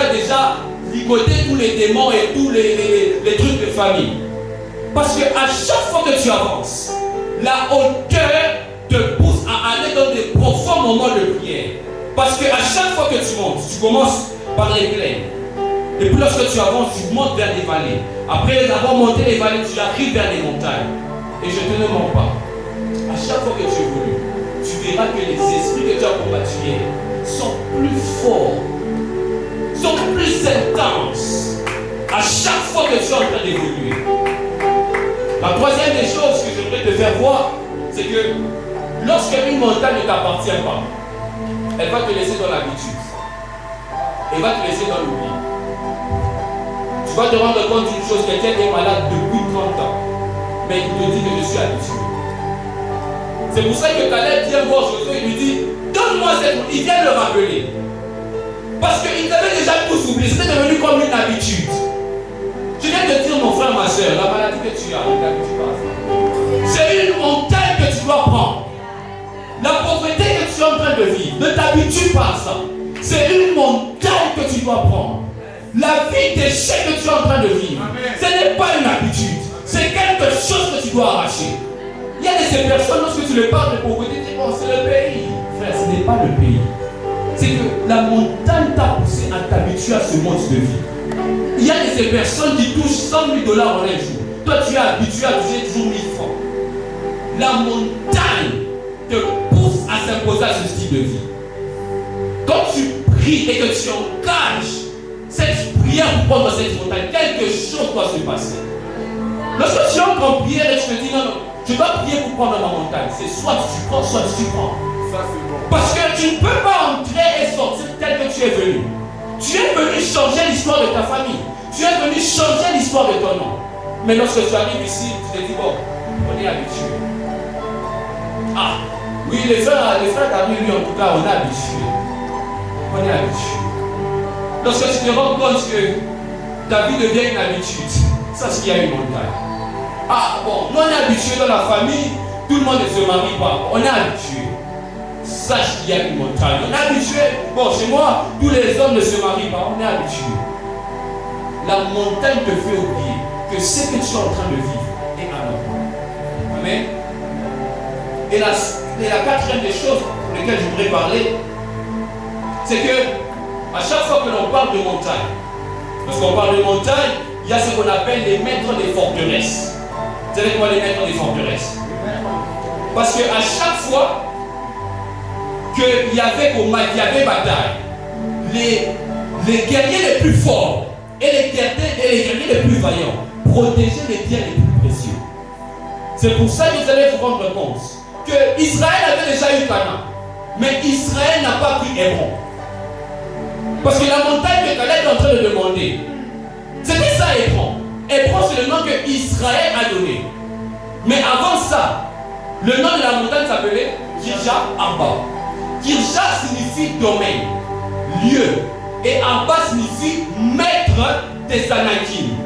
as déjà ligoté tous les démons et tous les trucs de famille. Parce que à chaque fois que tu avances, la hauteur te pousse à aller dans des profonds moments de prière. Parce que à chaque fois que tu montes, tu commences par les plaines. Et puis lorsque tu avances, tu montes vers les vallées. Après avoir monté les vallées, tu arrives vers les montagnes. Et je ne te mens pas. À chaque fois que tu évolues, tu verras que les esprits que tu as combattus hier sont plus forts, sont plus intenses. À chaque fois que tu es en train d'évoluer. La troisième des choses que j'aimerais te faire voir, c'est que lorsque une montagne ne t'appartient pas, elle va te laisser dans l'habitude. Elle va te laisser dans l'oubli. Tu vas te rendre compte d'une chose, quelqu'un est malade depuis 30 ans, mais il te dit que je suis habitué. C'est pour ça que Caleb vient voir Josué et lui dit, donne-moi cette montagne. Il vient le rappeler. Parce qu'il avait déjà tout oublié, c'était devenu comme une habitude. Je viens de dire, mon frère, ma soeur, la maladie que tu as, ne t'habitue pas à ça. C'est une montagne que tu dois prendre. La pauvreté que tu es en train de vivre, ne t'habitue pas à ça. C'est une montagne que tu dois prendre. La vie d'échec que tu es en train de vivre, ce n'est pas une habitude. C'est quelque chose que tu dois arracher. Il y a de ces personnes, lorsque tu leur parles de pauvreté, tu dis, bon, c'est le pays. Frère, ce n'est pas le pays. C'est que la montagne t'a poussé à t'habituer à ce mode de vie. Il y a de ces personnes qui touchent 100 000 $ en un jour. Toi, tu es habitué à toucher toujours 1000 francs. La montagne te pousse à s'imposer à ce style de vie. Quand tu pries et que tu engages cette prière pour prendre cette montagne, quelque chose doit se passer. Lorsque tu entres en prière et tu te dis non, non, je dois prier pour prendre ma montagne, c'est soit tu prends, soit tu prends. Ça, c'est bon. Parce que tu ne peux pas entrer et sortir tel que tu es venu. Tu es venu changer l'histoire de ta famille. Tu es venu changer l'histoire de ton nom. Mais lorsque tu arrives ici, tu te dis bon, on est habitué. Ah, oui, les frères d'Ami, lui en tout cas, on est habitué. On est habitué. Lorsque tu te rends compte que ta vie devient une habitude, sache qu'il y a une montagne. Ah bon, nous on est habitué dans la famille, tout le monde ne se marie pas. On est habitué. Sache qu'il y a une montagne. On est habitué. Bon, chez moi, tous les hommes ne se marient pas. On est habitué. La montagne te fait oublier que ce que tu es en train de vivre est anormal. Amen. Et la quatrième des choses pour lesquelles je voudrais parler, c'est que à chaque fois que l'on parle de montagne, lorsqu'on parle de montagne, il y a ce qu'on appelle les maîtres des forteresses. Vous savez quoi les maîtres des forteresses? Parce qu'à chaque fois qu'il y avait bataille, les guerriers les plus forts et les guerriers les plus vaillants protégeaient les biens les plus précieux. C'est pour ça que vous allez vous rendre compte que Israël avait déjà eu Canaan, mais Israël n'a pas pris Hébron. Parce que la montagne que Caleb est en train de demander, c'était ça Hébron. Hébron, c'est le nom que Israël a donné. Mais avant ça, le nom de la montagne s'appelait Kirja Arba. Kirja signifie domaine, lieu. Et Arba signifie maître des Anakim.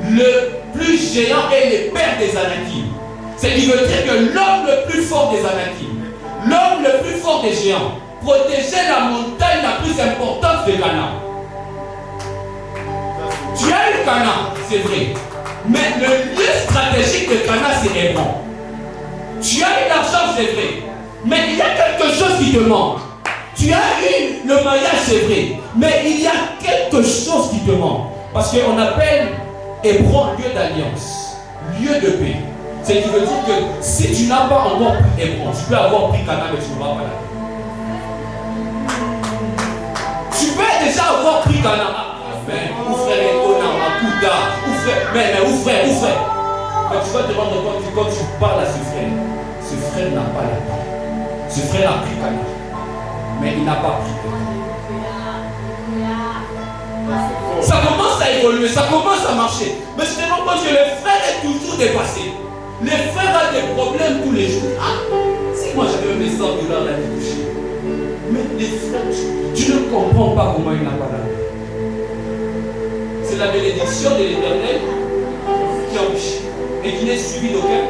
Le plus géant est le père des Anakim. C'est qui veut dire que l'homme le plus fort des Anakim, l'homme le plus fort des géants, protégeait la montagne la plus importante de Canaan. Tu as eu Canaan, c'est vrai. Mais le lieu stratégique de Canaan, c'est Hébron. Tu as eu l'argent, c'est vrai. Mais il y a quelque chose qui te manque. Tu as eu le mariage, c'est vrai. Mais il y a quelque chose qui te manque. Parce qu'on appelle Hébron lieu d'alliance, lieu de paix. C'est qui veut dire que si tu n'as pas encore pris Hébron, tu peux avoir pris Canaan, mais tu ne vas pas là. Tu peux déjà avoir pris Canaan. Ou frère Econan, Akouda, ou frère, ou frère. Mais tu vas te rendre compte que quand tu parles à ce frère n'a pas la paix. Ce frère a pris Canaan, mais il n'a pas pris Canaan. Ça commence à évoluer, ça commence à marcher. Mais je te rends compte que le frère est toujours dépassé. Le frère a des problèmes tous les jours. Ah, si moi j'avais mes 100 $ l'année touchée. Mais les frères, tu ne comprends pas comment il n'a pas la paix. C'est la bénédiction de l'Éternel qui empêche et qui n'est suivie d'aucun.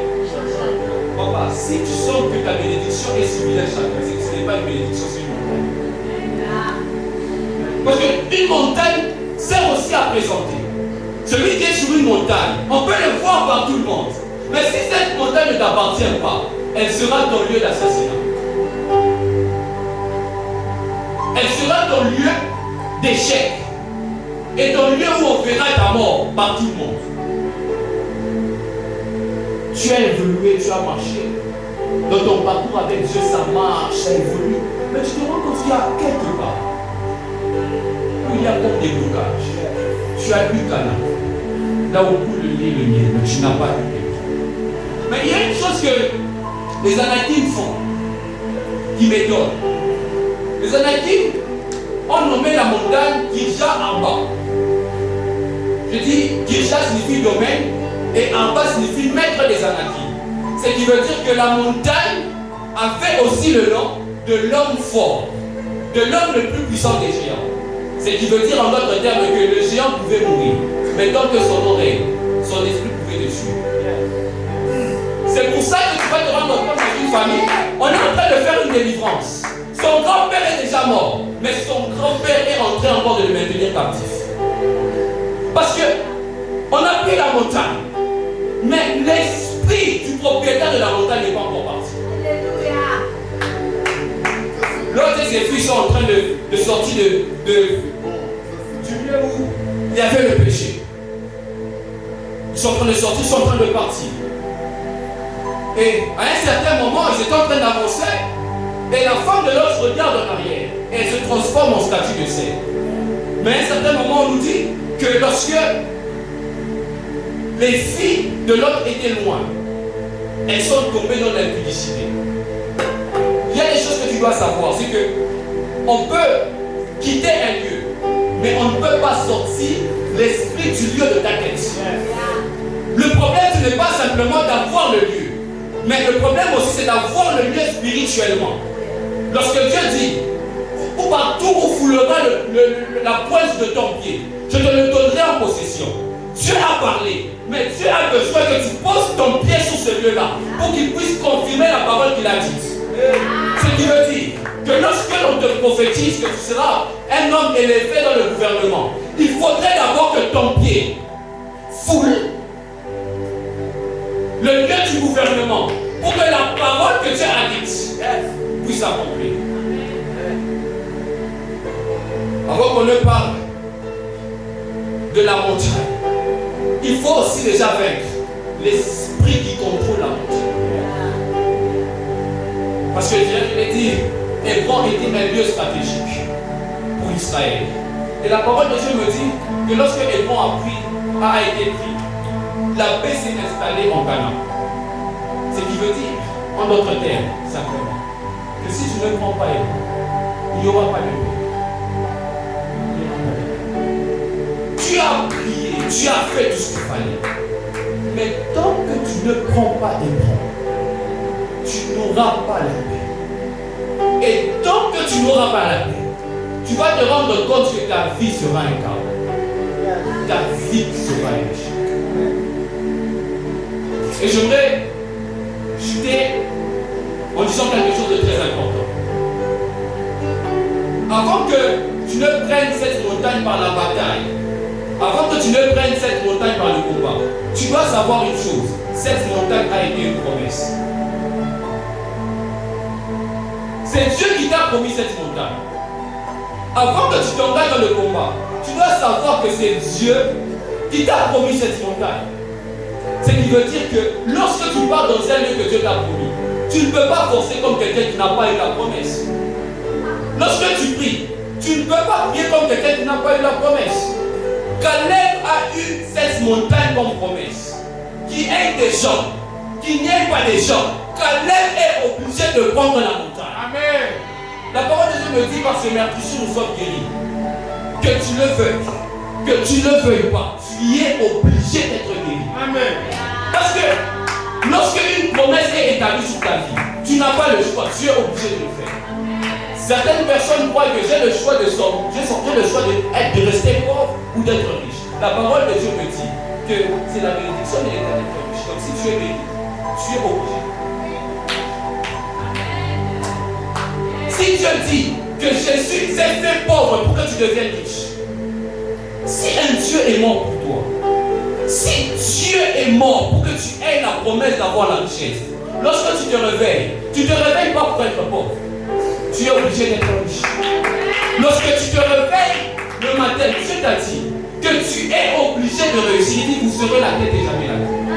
Papa, si tu sens que ta bénédiction est suivie d'un chacun, c'est que ce n'est pas une bénédiction, c'est une montagne. Parce qu'une montagne sert aussi à présenter. Celui qui est sur une montagne, on peut le voir par tout le monde. Mais si cette montagne ne t'appartient pas, elle sera ton lieu d'assassinat. Elle sera ton lieu d'échec. Et ton lieu où on verra ta mort par tout le monde. Tu as évolué, tu as marché. Dans ton parcours avec Dieu, ça marche, ça évolue. Mais tu te rends compte qu'il y a quelque part où il y a comme des blocages. Tu as eu Cana. Là où coule le lait, le miel, mais tu n'as pas eu le lait. Mais il y a une chose que les Anakim font, qui m'étonne. Les Anakim ont nommé la montagne Girja en bas. Je dis Girja signifie domaine et en bas signifie maître des Anakim. Ce qui veut dire que la montagne avait aussi le nom de l'homme fort, de l'homme le plus puissant des géants. Ce qui veut dire en d'autres termes que le géant pouvait mourir, mais tant que son oreille, son esprit pouvait le tuer. C'est pour ça que tu vas te rendre compte dans une famille, on est en train de faire une délivrance. Son grand-père est déjà mort, mais son grand-père est en train encore de le maintenir captif. Parce que on a pris la montagne, mais l'esprit du propriétaire de la montagne n'est pas encore parti. L'autre et ses fils sont en train de sortir du lieu où il y avait le péché. Ils sont en train de sortir, ils sont en train de partir. Et à un certain moment, ils étaient en train d'avancer. Et la femme de l'autre regarde en arrière. Et elle se transforme en statue de sel. Mais à un certain moment, on nous dit que lorsque les filles de l'autre étaient loin, elles sont tombées dans l'impudicité. Il y a des choses que tu dois savoir. C'est que on peut quitter un lieu, mais on ne peut pas sortir l'esprit du lieu de ta quête. Le problème, ce n'est pas simplement d'avoir le lieu, mais le problème aussi, c'est d'avoir le lieu spirituellement. Lorsque Dieu dit, ou partout où foulera la pointe de ton pied, je te le donnerai en possession. Dieu a parlé, mais Dieu a besoin que tu poses ton pied sur ce lieu-là pour qu'il puisse confirmer la parole qu'il a dite. Ce qui veut dire que lorsque l'on te prophétise que tu seras un homme élevé dans le gouvernement, il faudrait d'abord que ton pied foule le lieu du gouvernement pour que la parole que Dieu a dite puisse accomplir. Avant qu'on ne parle de la montagne, il faut aussi déjà vaincre l'esprit qui contrôle la montagne. Parce que Dieu l'a dit, Hébron était un lieu stratégique pour Israël. Et la parole de Dieu me dit que lorsque Hébron a été pris, la paix s'est installée en Canaan. Ce qui veut dire, en d'autres termes, simplement, que si tu ne prends pas Hébron, il n'y aura pas de paix. Tu as prié, tu as fait tout ce qu'il fallait. Mais tant que tu ne prends pas Hébron, tu n'auras pas la paix. Et tant que tu n'auras pas la paix, tu vas te rendre compte que ta vie sera un chaos. Ta vie sera un échec. Et j'aimerais chuter en disant quelque chose de très important. Avant que tu ne prennes cette montagne par la bataille, avant que tu ne prennes cette montagne par le combat, tu dois savoir une chose. Cette montagne a été une promesse. C'est Dieu qui t'a promis cette montagne. Avant que tu t'engages dans le combat, tu dois savoir que c'est Dieu qui t'a promis cette montagne. Ce qui veut dire que lorsque tu pars dans un lieu que Dieu t'a promis, tu ne peux pas forcer comme quelqu'un qui n'a pas eu la promesse. Lorsque tu pries, tu ne peux pas prier comme quelqu'un qui n'a pas eu la promesse. Caleb a eu cette montagne comme promesse. Qui aide des gens, qui n'aide pas des gens, Caleb est obligé de prendre la montagne. Amen. La parole de Dieu me dit par ces meurtrissures nous sommes guéris. Que tu le veuilles, que tu ne le veuilles pas, tu es obligé d'être guéri. Amen. Parce que lorsque une promesse est établie sur ta vie, tu n'as pas le choix, tu es obligé de le faire. Certaines personnes croient que j'ai le choix de de rester pauvre ou d'être riche. La parole de Dieu me dit que c'est la bénédiction de l'Éternel qui est riche. Donc si tu es béni, tu es obligé. Si Dieu dit que Jésus s'est fait pauvre pour que tu deviennes riche. Si un Dieu est mort pour toi, si Dieu est mort pour que tu aies la promesse d'avoir la richesse, lorsque tu te réveilles pas pour être pauvre. Tu es obligé d'être riche. Lorsque tu te réveilles le matin, Dieu t'a dit que tu es obligé de réussir. Il dit, vous serez la tête et jamais la queue.